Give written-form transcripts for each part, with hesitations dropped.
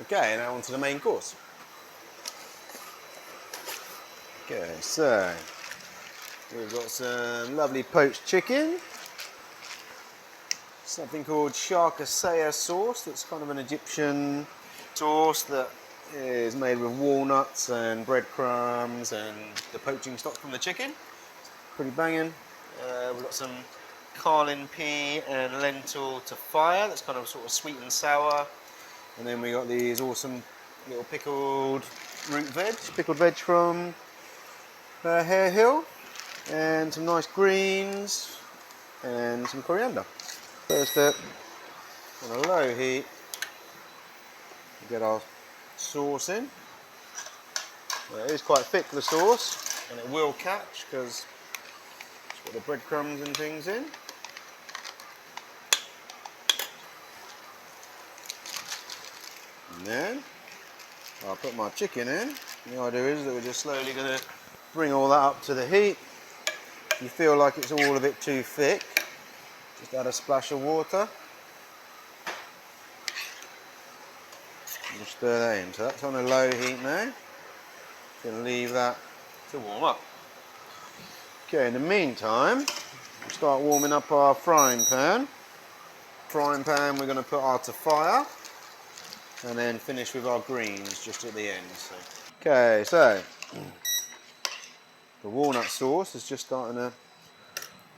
Okay, now on to the main course. Okay, so we've got some lovely poached chicken, something called sharkaseya sauce. That's kind of an Egyptian sauce that is made with walnuts and breadcrumbs and the poaching stock from the chicken. Pretty banging. We've got some carlin pea and lentil tfaya. That's kind of sort of sweet and sour. And then we got these awesome little pickled pickled veg from Hare Hill, and some nice greens and some coriander. First step, on a low heat, we get our sauce in. Well, it is quite thick, the sauce, and it will catch because it's got the breadcrumbs and things in. And then I'll put my chicken in. The idea is that we're just slowly going to bring all that up to the heat. If you feel like it's all a bit too thick, just add a splash of water. And stir that in. So that's on a low heat now. Going to leave that to warm up. Okay, in the meantime, we'll start warming up our frying pan. Frying pan, we're going to put our tfaya and then finish with our greens just at the end. Okay, so the walnut sauce is just starting to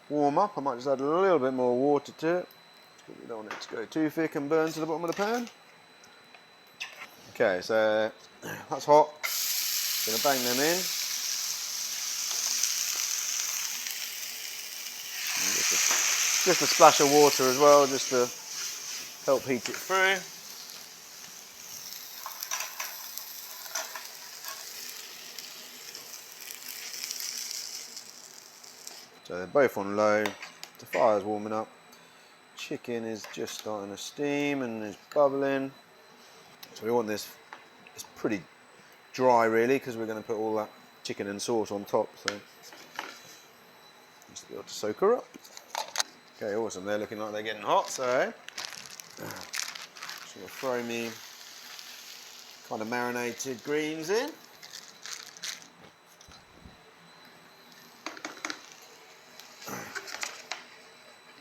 warm up. I might just add a little bit more water to it. We don't want it to go too thick and burn to the bottom of the pan. Okay, so that's hot. Gonna bang them in. Just a splash of water as well, just to help heat it through. So they're both on low. The fire's warming up. Chicken is just starting to steam and is bubbling. So we want this, it's pretty dry really, because we're going to put all that chicken and sauce on top, so just to be able to soak her up. Okay, awesome, they're looking like they're getting hot, so just going to throw me kind of marinated greens in.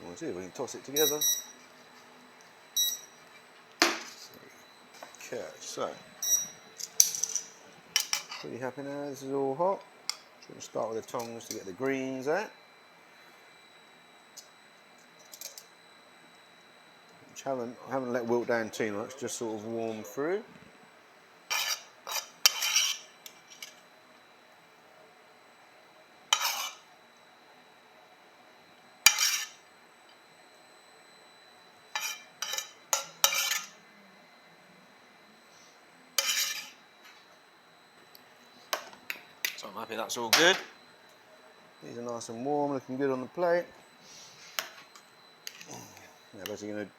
We'll see if we can toss it together. Okay, so pretty happy now, this is all hot. Just going to start with the tongs to get the greens out. Which I haven't let wilt down too much, just sort of warm through. So I'm happy that's all good. These are nice and warm, looking good on the plate. Now basically going to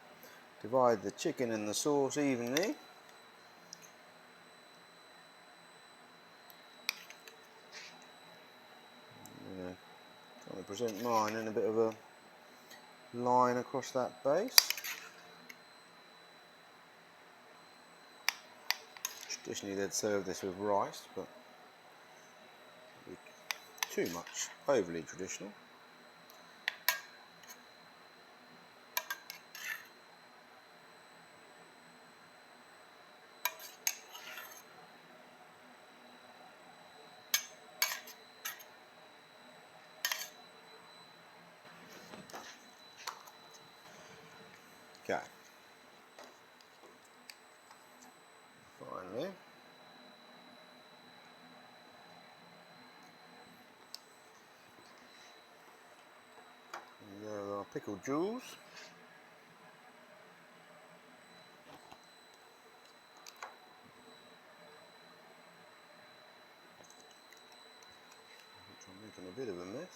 divide the chicken and the sauce evenly. I'm going to present mine in a bit of a line across that base. Traditionally they'd serve this with rice, but too much, overly traditional. Okay. Finally. There are our pickled jewels. Which I'm making a bit of a mess.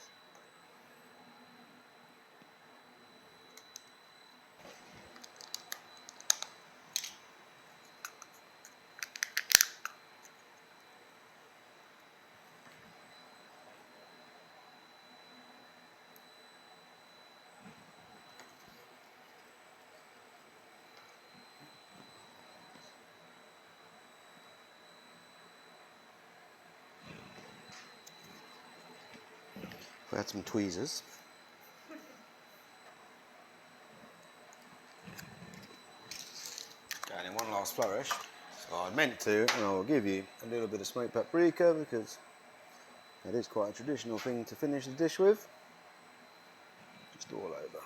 Add some tweezers. And in one last flourish. So I meant to, and I will give you a little bit of smoked paprika because that is quite a traditional thing to finish the dish with. Just all over.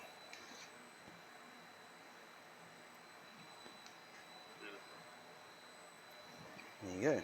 There you go.